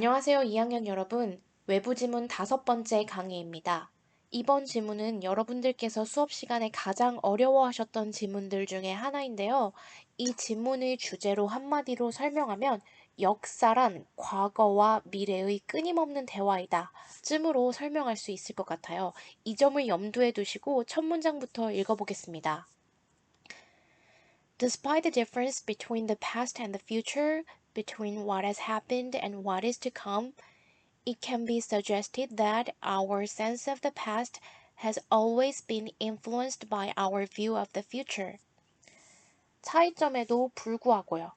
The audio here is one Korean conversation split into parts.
안녕하세요, 2학년 여러분. 외부 지문 5번째 강의입니다. 이번 지문은 여러분들께서 수업 시간에 가장 어려워하셨던 지문들 중에 하나인데요. 이 지문의 주제로 한마디로 설명하면 역사란 과거와 미래의 끊임없는 대화이다. 쯤으로 설명할 수 있을 것 같아요. 이 점을 염두에 두시고 첫 문장부터 읽어보겠습니다. Despite the difference between the past and the future, between what has happened and what is to come, it can be suggested that our sense of the past has always been influenced by our view of the future. 차이점에도 불구하고요.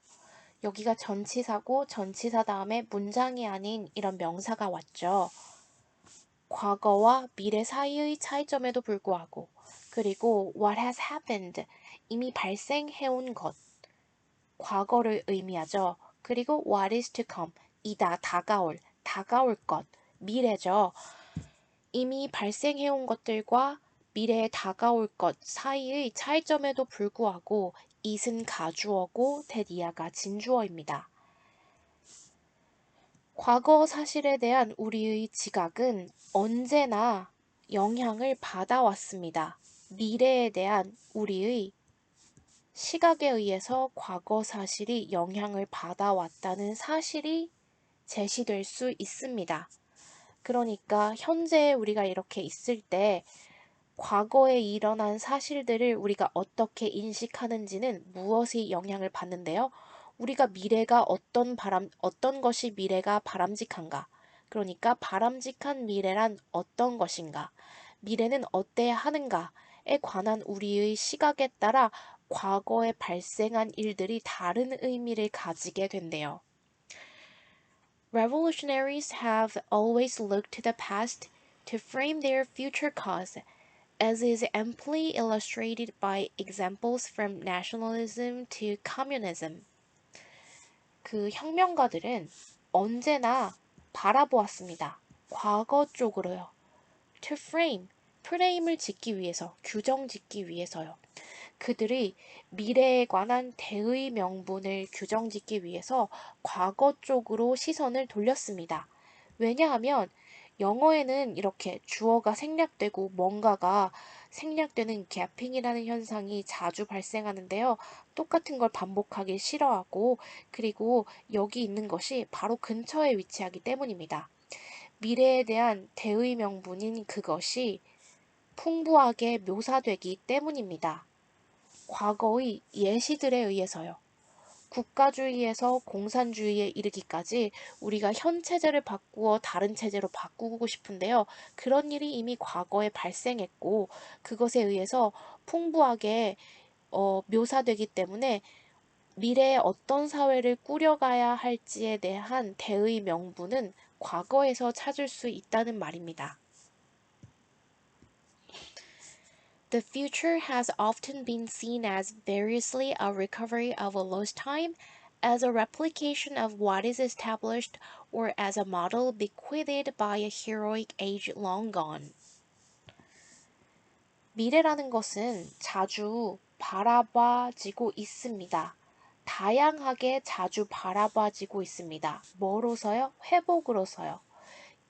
여기가 전치사고 전치사 다음에 문장이 아닌 이런 명사가 왔죠. 과거와 미래 사이의 차이점에도 불구하고 그리고 what has happened 이미 발생해온 것 과거를 의미하죠. 그리고 what is to come 이다 다가올 것 미래죠. 이미 발생해온 것들과 미래에 다가올 것 사이의 차이점에도 불구하고 it은 가주어고 that이야가 진주어입니다. 과거 사실에 대한 우리의 지각은 언제나 영향을 받아왔습니다. 미래에 대한 우리의 시각에 의해서 과거 사실이 영향을 받아왔다는 사실이 제시될 수 있습니다. 그러니까 현재 우리가 이렇게 있을 때 과거에 일어난 사실들을 우리가 어떻게 인식하는지는 무엇이 영향을 받는데요. 우리가 미래가 어떤 것이 미래가 바람직한가? 그러니까 바람직한 미래란 어떤 것인가? 미래는 어때야 하는가에 관한 우리의 시각에 따라 과거에 발생한 일들이 다른 의미를 가지게 된대요. Revolutionaries have always looked to the past to frame their future cause, as is amply illustrated by examples from nationalism to communism. 그 혁명가들은 언제나 바라보았습니다. 과거 쪽으로요. To frame, 프레임을 짓기 위해서, 규정 짓기 위해서요. 그들이 미래에 관한 대의 명분을 규정 짓기 위해서 과거 쪽으로 시선을 돌렸습니다. 왜냐하면 영어에는 이렇게 주어가 생략되고 뭔가가 생략되는 gaping이라는 현상이 자주 발생하는데요. 똑같은 걸 반복하기 싫어하고 그리고 여기 있는 것이 바로 근처에 위치하기 때문입니다. 미래에 대한 대의 명분인 그것이 풍부하게 묘사되기 때문입니다. 과거의 예시들에 의해서요. 국가주의에서 공산주의에 이르기까지 우리가 현 체제를 바꾸어 다른 체제로 바꾸고 싶은데요. 그런 일이 이미 과거에 발생했고 그것에 의해서 풍부하게 묘사되기 때문에 미래에 어떤 사회를 꾸려가야 할지에 대한 대의 명분은 과거에서 찾을 수 있다는 말입니다. The future has often been seen as variously a recovery of a lost time, as a replication of what is established, or as a model bequeathed by a heroic age long gone. 미래라는 것은 자주 바라봐지고 있습니다. 다양하게 자주 바라봐지고 있습니다. 뭐로서요? 회복으로서요.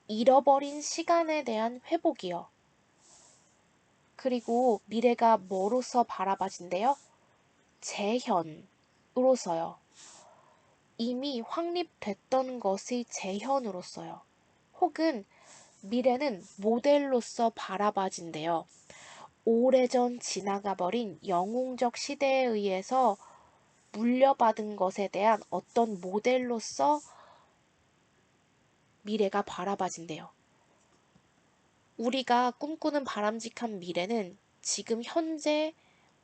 잃어버린 시간에 대한 회복이요. 그리고 미래가 뭐로서 바라봐진대요? 재현으로서요. 이미 확립됐던 것의 재현으로서요. 혹은 미래는 모델로서 바라봐진대요. 오래전 지나가버린 영웅적 시대에 의해서 물려받은 것에 대한 어떤 모델로서 미래가 바라봐진대요. 우리가 꿈꾸는 바람직한 미래는 지금 현재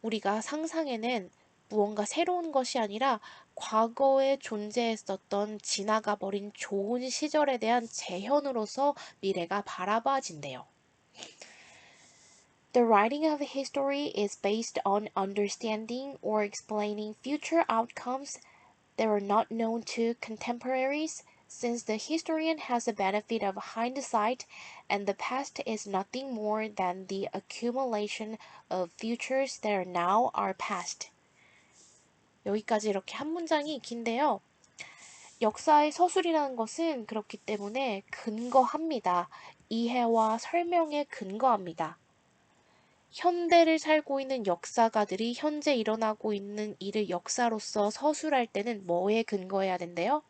우리가 상상해낸 무언가 새로운 것이 아니라 과거에 존재했었던 지나가 버린 좋은 시절에 대한 재현으로서 미래가 바라봐진대요. The writing of history is based on understanding or explaining future outcomes that are not known to contemporaries, since the historian has the benefit of hindsight and the past is nothing more than the accumulation of futures that are now our past. 여기까지 이렇게 한 문장이 긴데요. 역사의 서술이라는 것은 그렇기 때문에 근거합니다. 이해와 설명에 근거합니다. 현대를 살고 있는 역사가들이 현재 일어나고 있는 일을 역사로서 서술할 때는 뭐에 근거해야 된대요?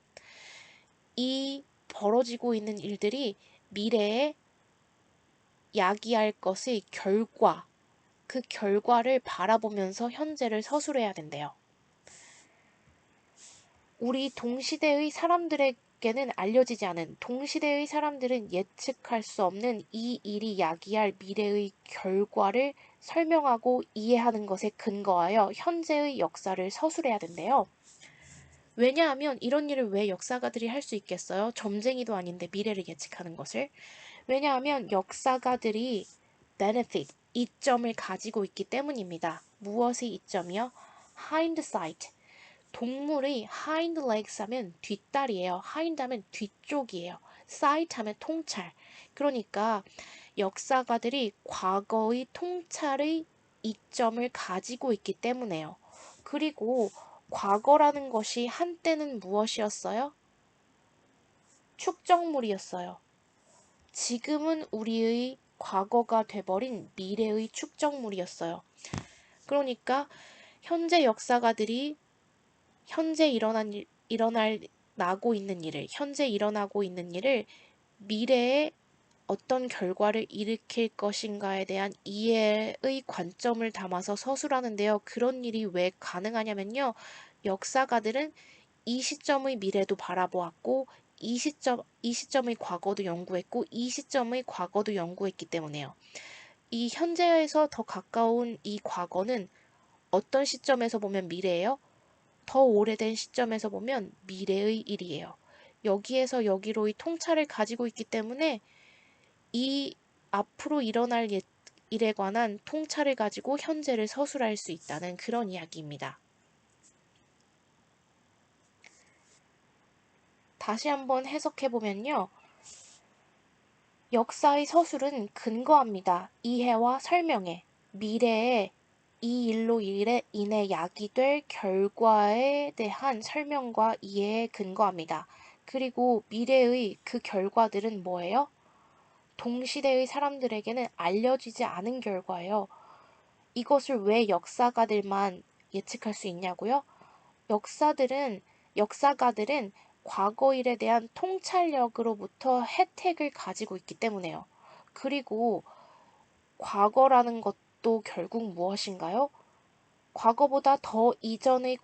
이 벌어지고 있는 일들이 미래에 야기할 것의 결과, 그 결과를 바라보면서 현재를 서술해야 된대요. 우리 동시대의 사람들에게는 알려지지 않은, 동시대의 사람들은 예측할 수 없는 이 일이 야기할 미래의 결과를 설명하고 이해하는 것에 근거하여 현재의 역사를 서술해야 된대요. 왜냐하면 이런 일을 왜 역사가들이 할 수 있겠어요? 점쟁이도 아닌데 미래를 예측하는 것을. 왜냐하면 역사가들이 benefit, 이점을 가지고 있기 때문입니다. 무엇의 이점이요? hindsight. 동물의 hind legs 하면 뒷다리예요. hind 하면 뒤쪽이에요. sight 하면 통찰. 그러니까 역사가들이 과거의 통찰의 이점을 가지고 있기 때문에요. 그리고 과거라는 것이 한때는 무엇이었어요? 축적물이었어요. 지금은 우리의 과거가 돼버린 미래의 축적물이었어요. 그러니까 현재 역사가들이 현재 현재 일어나고 있는 일을 미래에 어떤 결과를 일으킬 것인가에 대한 이해의 관점을 담아서 서술하는데요. 그런 일이 왜 가능하냐면요. 역사가들은 이 시점의 미래도 바라보았고, 이 시점의 과거도 연구했고, 이 시점의 과거도 연구했기 때문에요. 이 현재에서 더 가까운 이 과거는 어떤 시점에서 보면 미래예요? 더 오래된 시점에서 보면 미래의 일이에요. 여기에서 여기로의 통찰을 가지고 있기 때문에 이 앞으로 일어날 일에 관한 통찰을 가지고 현재를 서술할 수 있다는 그런 이야기입니다. 다시 한번 해석해보면요. 역사의 서술은 근거합니다. 이해와 설명에, 미래에 이 일로 인해 야기될 결과에 대한 설명과 이해에 근거합니다. 그리고 미래의 그 결과들은 뭐예요? 동시대의 사람들에게는 알려지지 않은 결과예요. 이것을 왜 역사가들만 예측할 수 있냐고요? 역사가들은 과거 일에 대한 통찰력으로부터 혜택을 가지고 있기 때문에요. 그리고 과거라는 것도 결국 무엇인가요? 과거보다 더 이전의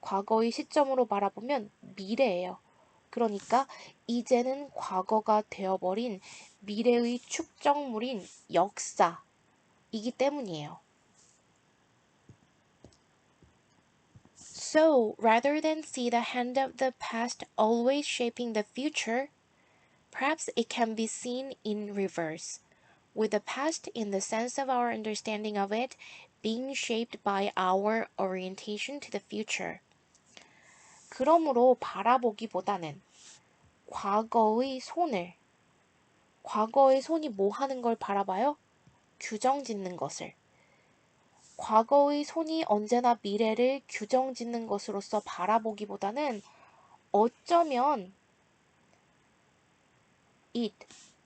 과거의 시점으로 바라보면 미래예요. 그러니까 이제는 과거가 되어버린 미래의 축적물인 역사이기 때문이에요. So, rather than see the hand of the past always shaping the future, perhaps it can be seen in reverse, with the past in the sense of our understanding of it being shaped by our orientation to the future. 그러므로 바라보기보다는 과거의 손이 뭐 하는 걸 바라봐요? 규정 짓는 것을. 과거의 손이 언제나 미래를 규정 짓는 것으로서 바라보기보다는 어쩌면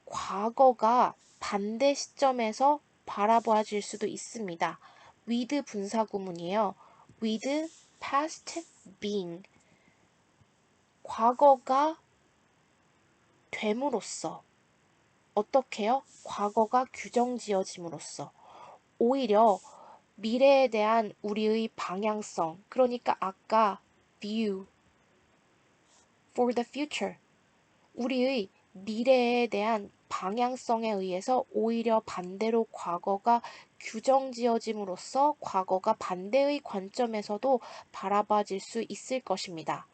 과거가 반대 시점에서 바라봐질 수도 있습니다. with 분사 구문이에요. with past being. 과거가 됨으로써 어떻게요? 과거가 규정 지어짐으로써 오히려 미래에 대한 우리의 방향성, 그러니까 아까 view for the future, 우리의 미래에 대한 방향성에 의해서 오히려 반대로 과거가 규정 지어짐으로써 과거가 반대의 관점에서도 바라봐질 수 있을 것입니다.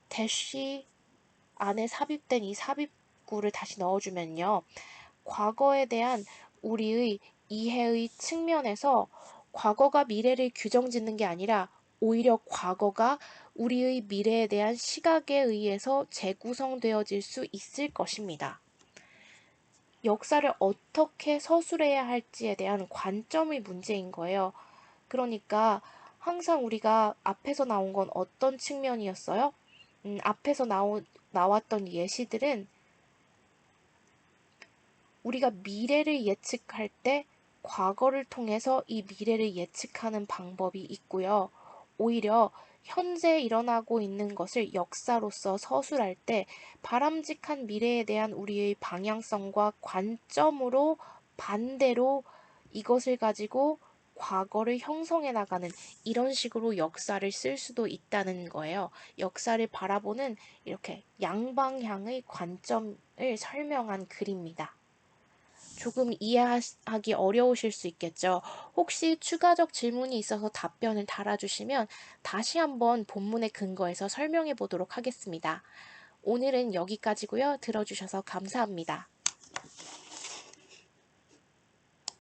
대시 안에 삽입된 이 삽입구를 다시 넣어주면요. 과거에 대한 우리의 이해의 측면에서 과거가 미래를 규정짓는 게 아니라 오히려 과거가 우리의 미래에 대한 시각에 의해서 재구성되어질 수 있을 것입니다. 역사를 어떻게 서술해야 할지에 대한 관점의 문제인 거예요. 그러니까 항상 우리가 앞에서 나온 건 어떤 측면이었어요? 앞에서 나왔던 예시들은 우리가 미래를 예측할 때 과거를 통해서 이 미래를 예측하는 방법이 있고요. 오히려 현재 일어나고 있는 것을 역사로서 서술할 때 바람직한 미래에 대한 우리의 방향성과 관점으로 반대로 이것을 가지고 과거를 형성해 나가는 이런 식으로 역사를 쓸 수도 있다는 거예요. 역사를 바라보는 이렇게 양방향의 관점을 설명한 글입니다. 조금 이해하기 어려우실 수 있겠죠. 혹시 추가적 질문이 있어서 답변을 달아주시면 다시 한번 본문의 근거에서 설명해 보도록 하겠습니다. 오늘은 여기까지고요. 들어주셔서 감사합니다.